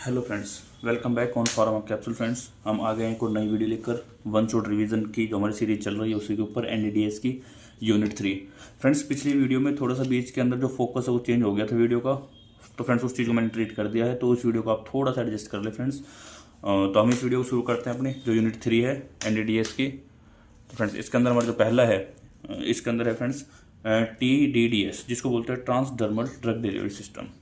Hello friends, welcome back on pharma capsule. Friends, हम आ गए हैं कोई नई वीडियो लेकर वन शॉट रिवीजन की जो हमारी सीरीज चल रही है उसी के ऊपर एनडीडीएस की यूनिट 3। फ्रेंड्स, पिछली वीडियो में थोड़ा सा बीच के अंदर जो फोकस है वो चेंज हो गया था वीडियो का, तो फ्रेंड्स उस चीज़ को मैंने ट्रीट कर दिया है, तो उस वीडियो को आप थोड़ा सा एडजस्ट कर ले फ्रेंड्स। तो हम इस वीडियो को शुरू करते हैं अपनी जो यूनिट 3 है एनडीडीएस की। तो फ्रेंड्स इसके अंदर हमारा जो पहला है इसके अंदर है फ्रेंड्स TDDS, जिसको बोलते हैं transdermal drug delivery system.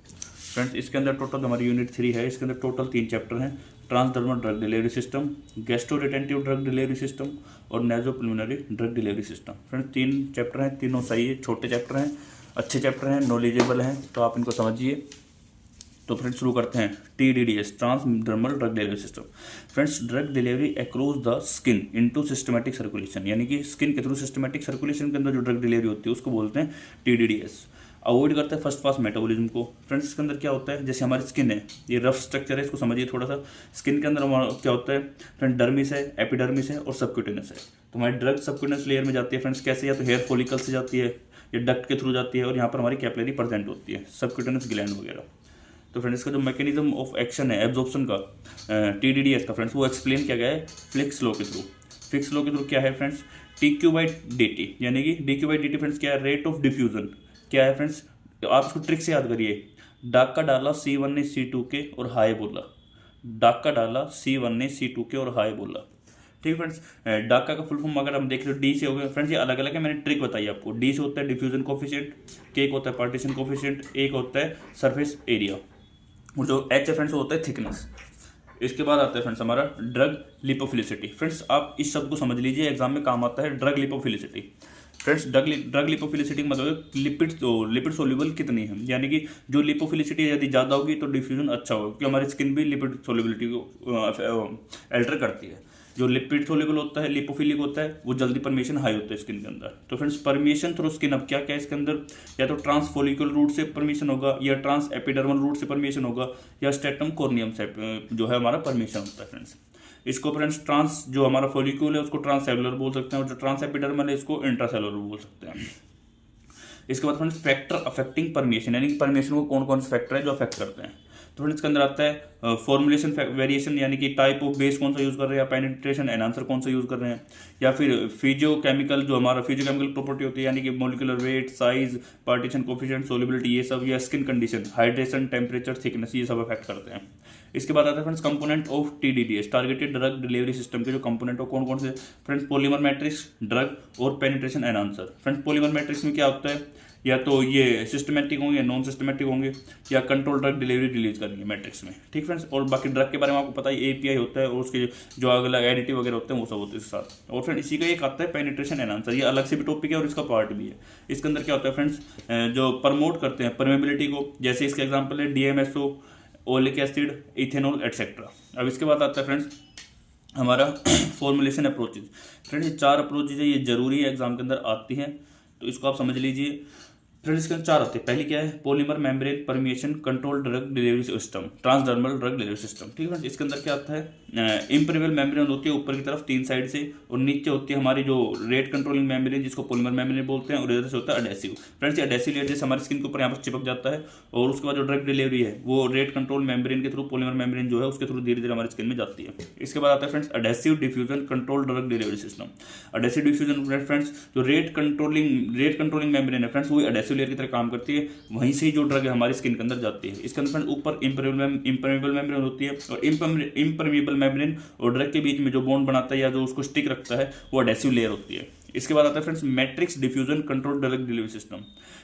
Friends इसके अंदर टोटल हमारी यूनिट 3 है, इसके अंदर टोटल 3 चैप्टर हैं। Transdermal drug delivery system, gastroretentive drug delivery system और nasopulmonary drug delivery system. Friends 3 chapter हैं, तीनों सही है, छोटे चैप्टर हैं, अच्छे चैप्टर हैं, नॉलेजेबल हैं, तो आप इनको समझिए। तो फ्रेंड्स शुरू करते हैं। TDDS transdermal drug delivery system. Friends drug delivery across the skin into systematic circulation, यानी कि स्किन के थ्रू सिस्टमैटिक सर्कुलेशन के अंदर जो ड्रग डिलीवरी होती है उसको बोलते हैं TDDS। अवॉइड करता है फर्स्ट पास मेटाबॉलिज्म को। फ्रेंड्स इसके अंदर क्या होता है, जैसे हमारी स्किन है, ये रफ स्ट्रक्चर है, इसको समझिए थोड़ा सा। स्किन के अंदर हमारा क्या होता है फ्रेंड, डर्मिस है, एपिडर्मिस है और सबक्यूटेनस है। तो हमारी ड्रग सबक्यूटेनस लेयर में जाती है फ्रेंड्स, कैसे, या तो हेयर फॉलिकल से जाती है या डक्ट के थ्रू जाती है, और यहाँ पर हमारी कैपिलरी प्रेजेंट होती है, सबक्यूटेनस ग्लैंड वगैरह। तो फ्रेंड्स इसका जो मैकेनिज्म ऑफ एक्शन है एब्जॉर्प्शन का TDDS का फ्रेंड्स, वो एक्सप्लेन किया गया है फिक्स लॉ के थ्रू। फिक्स लॉ के थ्रू क्या है फ्रेंड्स, TQ/dt, यानी कि DQ/dt फ्रेंड्स क्या है, रेट ऑफ डिफ्यूजन। क्या है फ्रेंड्स, तो आप इसको ट्रिक से याद करिए। डाका डाला C1 ने C2 के और हाय बोला, डाका डाला C1 ने C2 के और हाय बोला। ठीक फ्रेंड्स, डाका का फुल फॉर्म अगर हम देख रहे हो डी से हो गया फ्रेंड्स, ये अलग अलग है, मैंने ट्रिक बताई आपको। डी से होता है डिफ्यूजन कोफिशिएंट, के होता है पार्टीशन कोफिशिएंट, एक होता है सरफेस एरिया, और जो एच है फ्रेंड्स वो होता है थिकनेस। इसके बाद आता है फ्रेंड्स हमारा ड्रग लिपोफिलिसिटी। फ्रेंड्स आप इस शब्द को समझ लीजिए, एग्जाम में काम आता है drug lipophilicity. Friends drug lipophilicity का मतलब लिपिड सोल्यूबल कितनी है, यानी कि जो लिपोफिलिसिटी यदि ज़्यादा होगी तो डिफ्यूजन अच्छा होगा, क्योंकि हमारी स्किन भी लिपिड सोल्यूबिलिटी को एल्टर करती है। जो लिपिड सोल्यूबल होता है, लिपोफिलिक होता है, वो जल्दी परमिशन हाई होता है स्किन के अंदर। तो फ्रेंड्स परमिशन थ्रू स्किन, अब क्या क्या है इसके अंदर, या तो ट्रांसफोलिकुलर रूट से परमिशन होगा, या ट्रांस एपिडर्मल रूट से परमिशन होगा, या स्टेटम कॉर्नियम से जो है हमारा परमिशन होता है फ्रेंड्स। इसको फ्रेंड्स ट्रांस जो हमारा फॉलिक्यूल है उसको ट्रांससेलुलर बोल सकते हैं, और जो ट्रांस एपिडर्मल है इसको इंट्रासेलुलर बोल सकते हैं। इसके बाद फ्रेंड्स फैक्टर अफेक्टिंग परमिशन, यानी कि परमिशन को कौन कौन से फैक्टर है जो अफेक्ट करते हैं। तो फ्रेंड्स इसके अंदर आता है फॉर्मुलेशन वेरिएशन, यानी कि टाइप ऑफ बेस कौन सा यूज कर रहे हैं, या पेनिट्रेशन एनहांसर कौन सा यूज कर रहे हैं, या फिर फिजियोकेमिकल जो हमारा फिजियोकेमिकल प्रॉपर्टी होती है, यानी कि molecular weight, size, partition coefficient, solubility, ये सब, या skin condition, hydration, temperature, thickness, ये सब अफेक्ट करते हैं। इसके बाद आता है friends component of TDDS, targeted drug delivery system के जो कंपोनेंट हो कौन कौन से फ्रेंड्स, पॉलीमर मैट्रिक्स, ड्रग और penetration enhancer. Friends polymer matrix में क्या होता है, या तो ये सिस्टमेटिक होंगे, नॉन सिस्टमेटिक होंगे, या कंट्रोल ड्रग डिलीवरी रिलीज करेंगे मैट्रिक्स में। ठीक फ्रेंड्स, और बाकी ड्रग के बारे में आपको पता है API होता है, और उसके जो अलग एडिटिव वगैरह होते हैं वो सब होते हैं इसके साथ। और फ्रेंड इसी का एक आता है पेनिट्रेशन एनहांसर, ये अलग से भी टॉपिक है और इसका पार्ट भी है। इसके अंदर क्या होता है फ्रेंड्स, जो प्रमोट करते हैं परमेबिलिटी को, जैसे इसके एग्जाम्पल है DMSO, oleic acid, ethanol etcetera. अब इसके बाद आता है फ्रेंड्स हमारा फॉर्मुलेशन अप्रोचेज। फ्रेंड्स ये 4 अप्रोचेज है, ये जरूरी है, एग्जाम के अंदर आती हैं, तो इसको आप समझ लीजिए। फ्रेंड्स इसके 4 होते हैं। पहली क्या है, polymer membrane permeation control drug delivery system, transdermal drug delivery system. ठीक है, इसके अंदर क्या आता है, इम्परमेबल मेम्ब्रेन होती है ऊपर की तरफ 3 साइड से, और नीचे होती है हमारी जो रेट कंट्रोलिंग मेम्ब्रेन जिसको पॉलीमर मेम्ब्रेन बोलते हैं, और इधर से होता है एडेसिव। फ्रेंड्स ये एडेसिव लेयर जैसे हमारी स्किन के ऊपर यहाँ पर चिपक जाता है, और उसके बाद जो ड्रग डिलीवरी है वो रेट कंट्रोल मेम्ब्रेन के थ्रू, पॉलीमर मेम्ब्रेन जो है उसके थ्रू धीरे धीरे हमारी स्किन में जाती है। इसके बाद आता है friends adhesive diffusion control drug delivery system. Adhesive diffusion friends जो रेट कंट्रोलिंग मेम्ब्रेन है फ्रेंड्स, वही एडेसिव लेयर की तरह काम करती है, वहीं से जो ड्रग है हमारी स्किन के अंदर जाती है। इसके अंदर ऊपर इम्परमेबल मेम्ब्रेन होती है, और इम्परमेबल मेम्ब्रेन और ड्रग के बीच में जो बॉन्ड बनाता है या जो उसको स्टिक रखता है वो एडेसिव लेयर होती है। इसके बाद आता है friends matrix diffusion control drug delivery system.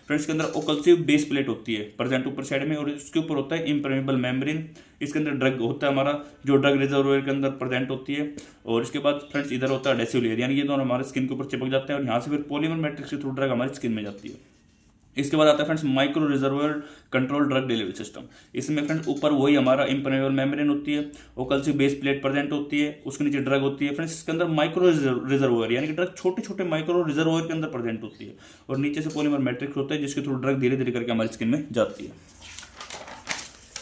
Friends के अंदर ओकल्सिव बेस प्लेट होती है प्रेजेंट ऊपर साइड में, और इसके ऊपर होता है इम्परमेबल मेम्ब्रेन। इसके अंदर ड्रग होता है हमारा जो ड्रग रिजर्वोयर के अंदर प्रेजेंट होती है, और इसके बाद फ्रेंड्स इधर होता है एडेसिव लेयर, यानी ये दोनों हमारे स्किन के ऊपर चिपक जाते हैं, और यहाँ से फिर पॉलीमर मैट्रिक्स के थ्रू ड्रग हमारी स्किन में जाती है। इसके बाद आता है friends micro reservoir control drug delivery system. इसमें फ्रेंड्स ऊपर वही हमारा इम्परमेबल मेम्ब्रेन होती है, ओकल्सिव बेस प्लेट प्रेजेंट होती है, उसके नीचे ड्रग होती है। फ्रेंड्स इसके अंदर माइक्रो रिजर्वोयर, यानी कि ड्रग छोटे छोटे माइक्रो रिजर्वोयर के अंदर प्रेजेंट होती है, और नीचे से पॉलीमर मैट्रिक्स होता है जिसके थ्रू ड्रग धीरे धीरे करके हमारी स्किन में जाती है।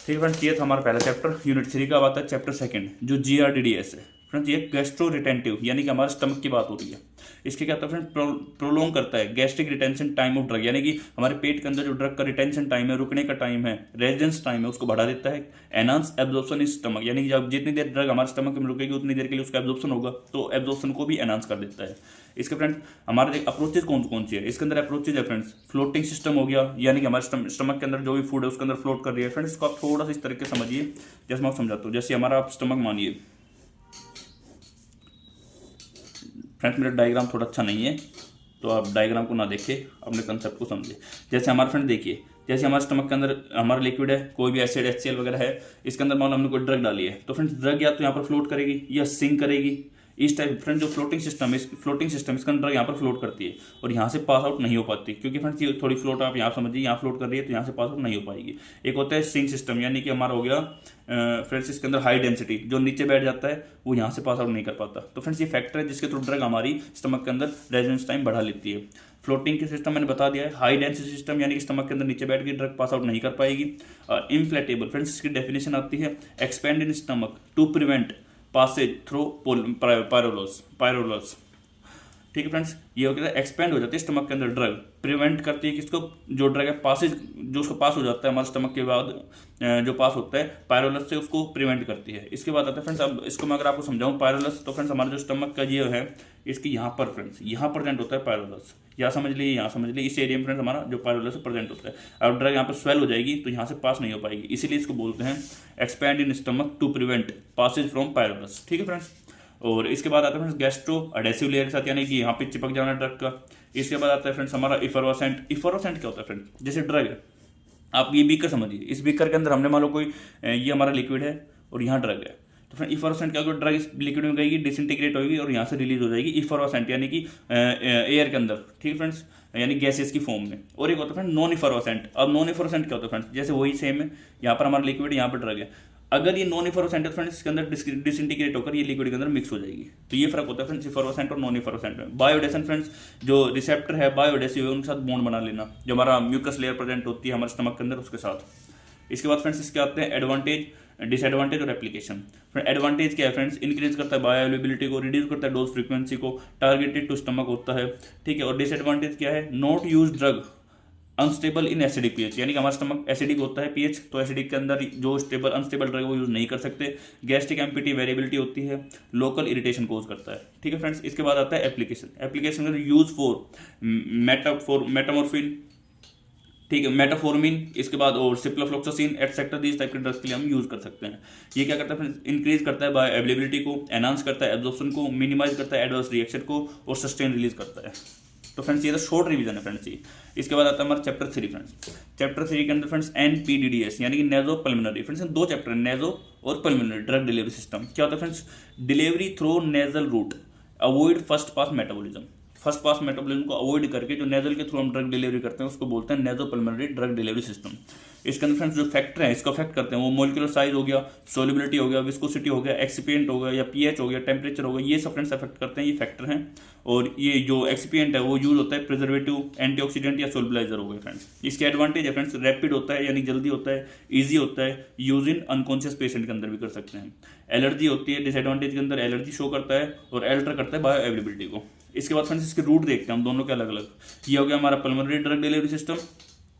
ठीक है फ्रेंड्स, ये था हमारा पहला चैप्टर यूनिट 3 का। आता है चैप्टर 2 जो GRDDS है। फ्रेंड्स ये गैस्ट्रो रिटेंटिव यानी कि हमारे स्टमक की बात हो रही है। इसके क्या होता है फ्रेंड, प्रोलॉन्ग करता है gastric retention time of drug, यानी कि हमारे पेट के अंदर जो ड्रग का रिटेंशन टाइम है, रुकने का टाइम है, रेजिडेंस टाइम है, उसको बढ़ा देता है। एनहांस एब्जॉर्प्शन इन स्टमक, यानी कि जब जितनी देर ड्रग हमारे स्टमक में रुकेगी उतनी देर के लिए उसका एब्जॉर्प्शन होगा, तो एब्जॉर्प्शन को भी एनहांस कर देता है। इसके फ्रेंड हमारे अप्रोचेज कौन सी है, इसके अंदर अप्रोचेज है फ्रेंड्स, फ्लोटिंग सिस्टम हो गया, यानी कि हमारे स्टमक के अंदर जो भी फूड है उसके अंदर फ्लोट कर रही है। फ्रेंड्स इसको आप थोड़ा सा इस तरीके से समझिए, जैसे मैं आपको समझाता हूँ। जैसे हमारा आप स्टमक मानिए, फ्रेंड्स मेरा डायग्राम थोड़ा अच्छा नहीं है तो आप डायग्राम को ना देखें, अपने कंसेप्ट को समझिए। जैसे हमारे फ्रेंड देखिए, जैसे हमारे स्टमक के अंदर हमारा लिक्विड है, कोई भी एसिड HCl वगैरह है, इसके अंदर मान लो हमने कोई ड्रग डाली है, तो फ्रेंड्स ड्रग या तो यहाँ पर फ्लोट करेगी या सिंक करेगी। इस टाइप फ्रेंड जो फ्लोटिंग सिस्टम है, इसका ड्रग यहाँ पर फ्लोट करती है और यहाँ से पास आउट नहीं हो पाती, क्योंकि फ्रेंड्स ये थोड़ी फ्लोट आप यहाँ समझिए, यहाँ फ्लोट कर रही है तो यहाँ से पास आउट नहीं हो पाएगी। एक होता है सिंक सिस्टम, यानी कि हमारा हो गया फ्रेंड्स इसके अंदर हाई डेंसिटी, जो नीचे बैठ जाता है वो यहाँ से पास आउट नहीं कर पाता। तो फ्रेंड्स ये फैक्टर है जिसके थ्रू ड्रग हमारी स्टमक के अंदर रेजिडेंस टाइम बढ़ा लेती है। फ्लोटिंग के सिस्टम मैंने बता दिया है। हाई डेंसिटी सिस्टम यानी कि स्टमक के अंदर नीचे बैठ के ड्रग पास आउट नहीं कर पाएगी। इनफ्लेटेबल फ्रेंड्स इसकी डेफिनेशन आती है, expand in stomach to prevent passage through pylorus. ठीक है फ्रेंड्स, ये हो गया एक्सपेंड हो जाती है स्टमक के अंदर ड्रग, प्रिवेंट करती है किसको, जो ड्रग है पासेज, जो उसको पास हो जाता है हमारे स्टमक के बाद जो पास होता है पायरोलस से, उसको प्रिवेंट करती है। इसके बाद आता है फ्रेंड्स, अब इसको मैं अगर आपको समझाऊं पायरोलस, तो फ्रेंड्स हमारा जो स्टमक का ये है, इसकी यहाँ पर फ्रेंड्स यहाँ प्रेजेंट होता है पायरोलस, यहाँ समझ लीजिए, यहाँ समझ लीजिए, इस एरिया में फ्रेंड्स हमारा जो पायरोलस प्रेजेंट होता है। अब ड्रग यहाँ पर स्वेल हो जाएगी तो यहाँ से पास नहीं हो पाएगी, इसीलिए इसको बोलते हैं expand in stomach to prevent passage from pylorus. ठीक है फ्रेंड्स, और इसके बाद आता है फ्रेंड्स गैस्ट्रो एडेसिव लेयर के साथ, यानी कि यहाँ पे चिपक जाना ड्रग का। इसके बाद आता है फ्रेंड्स हमारा इफरोसेंट। इफरोसेंट क्या होता है फ्रेंड, जैसे ड्रग है, आप ये बीकर समझिए, इस बीकर के अंदर हमने मान लो कोई ये हमारा लिक्विड है और यहाँ ड्रग है, तो फ्रेंड इफरोसेंट क्या होगा, ड्रग इस लिक्विड में गएगी, डिसइंटीग्रेट होगी और यहाँ से रिलीज हो जाएगी इफरोसेंट, यानी कि एयर के अंदर। ठीक है फ्रेंड्स, यानी गैसेस की फॉर्म में। और एक होता है फ्रेंड नॉन इफरोसेंट। अब नॉन इफरोसेंट क्या होता है फ्रेंड्स, जैसे वही सेम है, यहाँ पर हमारा लिक्विड, यहाँ पर ड्रग है, अगर ये नॉन इफरोसेंट है फ्रेंड्स इसके अंदर डिसइंटीग्रेट होकर ये लिक्विड के अंदर मिक्स हो जाएगी। तो ये फर्क होता है फ्रेंड्स इफरोसेंट और नॉन इफरोसेंट में। बायोडेशन फ्रेंड्स, जो रिसेप्टर है बायोडेसिव है, उनके साथ बॉन्ड बना लेना, जो हमारा म्यूकस लेयर प्रेजेंट होती है हमारे स्टमक के अंदर उसके साथ। इसके बाद फ्रेंड्स इसके आते हैं एडवांटेज, डिसएडवांटेज और एप्लीकेशन। एडवांटेज क्या है फ्रेंड्स, इंक्रीज करता है बायो अवेलेबिलिटी को, रिड्यूस करता है डोज फ्रीक्वेंसी को, टारगेटेड टू स्टमक होता है। ठीक है, और डिसएडवांटेज क्या है, not use drug unstable in acidic pH, यानी कि हमारा स्टमक एसिडिक होता है पीएच, तो एसिडिक के अंदर जो स्टेबल अनस्टेबल ड्रग वो यूज नहीं कर सकते। गैस्ट्रिक एम्पिटी वेरिएबिलिटी होती है, लोकल इरिटेशन कोज करता है। ठीक है फ्रेंड्स, इसके बाद आता है एप्लीकेशन। एप्लीकेशन में यूज फॉर मेटामोर्फिन, ठीक है, मेटाफोर्मिन, इसके बाद और सिप्लोफ्लोक्सासिन एटसेट्रा, इस टाइप के ड्रग्स के लिए हम यूज कर सकते हैं। ये क्या करता है, इंक्रीज करता है बायो अवेलेबिलिटी को, एनहांस करता है एब्जॉर्प्शन को, मिनिमाइज करता है एडवर्स रिएक्शन को और सस्टेन रिलीज करता है। तो फ्रेंड्स ये तो शॉर्ट रिवीजन है फ्रेंड्स ये। इसके बाद आता है हमारा चैप्टर 3 फ्रेंड्स। चैप्टर 3 के अंदर फ्रेंड्स NPDDS यानी कि नेजो पल्मोनरी, फ्रेंड्स दो चैप्टर है, नेजो और पल्मोनरी ड्रग डिलीवरी सिस्टम। क्या होता है friends, delivery through nasal route, avoid first pass metabolism. First pass metabolism को अवॉइड करके जो नेजल के थ्रू हम ड्रग डिलीवरी करते हैं उसको बोलते हैं नेजो पल्मोनरी ड्रग डिलीवरी सिस्टम। इसके अंदर फ्रेंड्स जो फैक्टर है इसको अफेक्ट करते हैं, वो मोलिकुलर साइज हो गया, सोलिबिलिटी हो गया, विस्कोसिटी हो गया, एक्सिपिएंट हो गया या pH हो गया, टेम्परेचर हो गया, ये सब फ्रेंड्स अफेक्ट करते हैं, ये फैक्टर हैं। और ये जो एक्सिपिएंट है वो यूज होता है प्रिजर्वेटिव, एंटीऑक्सीडेंट या सोलबिलाइजर हो गए फ्रेंड्स। इसके एडवांटेज है फ्रेंड्स, रैपिड होता है यानी जल्दी होता है, ईजी होता है, यूज इन अनकॉन्शियस पेशेंट के अंदर भी कर सकते हैं। एलर्जी होती है, डिसएडवांटेज के अंदर एलर्जी शो करता है और एल्टर करता है बायो अवेलेबिलिटी को। इसके बाद फ्रेंड्स इसके रूट देखते हैं हम दोनों के अलग अलग। ये हो गया हमारा पल्मोनरी ड्रग डिलीवरी सिस्टम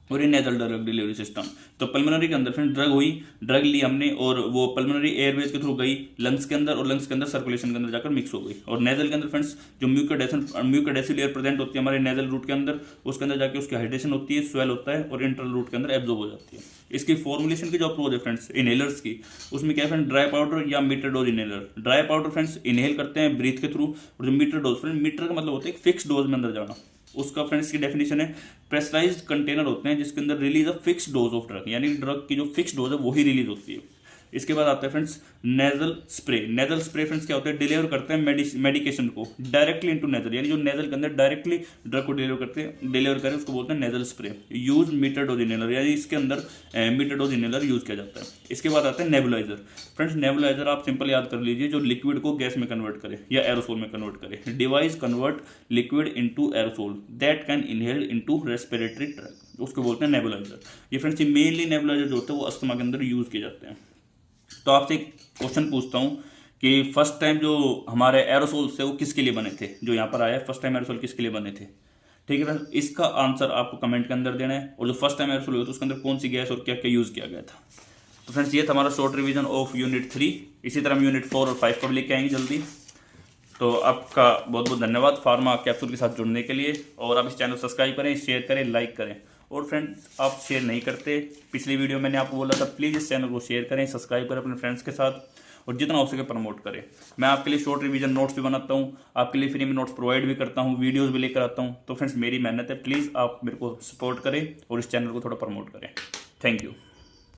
और ये नेजल ड्रग डिलीवरी सिस्टम। तो पल्मोनरी के अंदर फ्रेंड्स ड्रग हुई, ड्रग ली हमने और वो पल्मोनरी एयरवेज के थ्रू गई लंग्स के अंदर और लंग्स के अंदर सर्कुलेशन के अंदर जाकर मिक्स हो गई। और नेजल के अंदर फ्रेंड्स जो म्यूकोडेसिव लेयर प्रेजेंट होती है हमारे नेजल रूट के अंदर, उसके अंदर जाकर उसकी हाइड्रेशन होती है, स्वेल होता है और इंटरनल रूट के अंदर एब्जॉर्ब हो जाती है। इसकी फॉर्मुलेशन की जो अप्रोच है फ्रेंड्स इनहेलर्स की, उसमें क्या है फ्रेंड, ड्राई पाउडर या meter dose inhaler. Dry powder friends inhale करते हैं ब्रीथ के थ्रू, और जो मीटर डोज फ्रेंड, मीटर का मतलब होता है एक फिक्स डोज में अंदर जाना। उसका फ्रेंड्स की डेफिनेशन है, प्रेशराइज्ड कंटेनर होते हैं जिसके अंदर release a fix dose of drug, यानी ड्रग की जो फिक्स डोज है वही रिलीज होती है। इसके बाद आता है friends nasal spray. Nasal spray friends क्या होता है, डिलीवर करते हैं मेडिकेशन को डायरेक्टली इनटू नेजल, यानी जो नेजल के अंदर डायरेक्टली ड्रग को डिलीवर करें उसको बोलते हैं nasal spray. Use meter dose inhaler, यानी इसके अंदर मीटर डोज इनहेलर यूज किया जाता है। इसके बाद आता है नेबुलाइजर। फ्रेंड्स नेबुलाइजर आप सिंपल याद कर लीजिए, जो लिक्विड को गैस में कन्वर्ट करे या एरोसोल में कन्वर्ट करे। Device convert liquid into aerosol that can inhale into respiratory tract, उसको बोलते हैं नेबुलाइजर। ये फ्रेंड्स मेनली नेबुलाइजर जो होते हैं वो अस्थमा के अंदर यूज किए जाते हैं। तो आपसे एक क्वेश्चन पूछता हूँ कि फर्स्ट टाइम जो हमारे एरोसोल से वो किसके लिए बने थे, जो यहाँ पर आया है फर्स्ट टाइम एरोसोल किसके लिए बने थे। ठीक है फ्रेंड्स, इसका आंसर आपको कमेंट के अंदर देना है, और जो फर्स्ट टाइम एरोसोल हुआ था उसके अंदर कौन सी गैस और क्या क्या यूज़ किया गया था। तो फ्रेंड्स ये था हमारा शॉर्ट रिवीजन ऑफ यूनिट 3। इसी तरह हम यूनिट 4 और 5 को भी लेके आएंगे जल्दी। तो आपका बहुत बहुत धन्यवाद फार्मा कैप्सूल के साथ जुड़ने के लिए, और आप इस चैनल को सब्सक्राइब करें, शेयर करें, लाइक करें। और फ्रेंड्स आप शेयर नहीं करते, पिछली वीडियो मैंने आपको बोला था प्लीज़ इस चैनल को शेयर करें, सब्सक्राइब करें अपने फ्रेंड्स के साथ, और जितना हो सके प्रमोट करें। मैं आपके लिए शॉर्ट रिवीजन नोट्स भी बनाता हूँ, आपके लिए फ्री में नोट्स प्रोवाइड भी करता हूँ, वीडियोज़ भी लेकर आता हूँ। तो फ्रेंड्स मेरी मेहनत है, प्लीज़ आप मेरे को सपोर्ट करें और इस चैनल को थोड़ा प्रमोट करें। Thank you.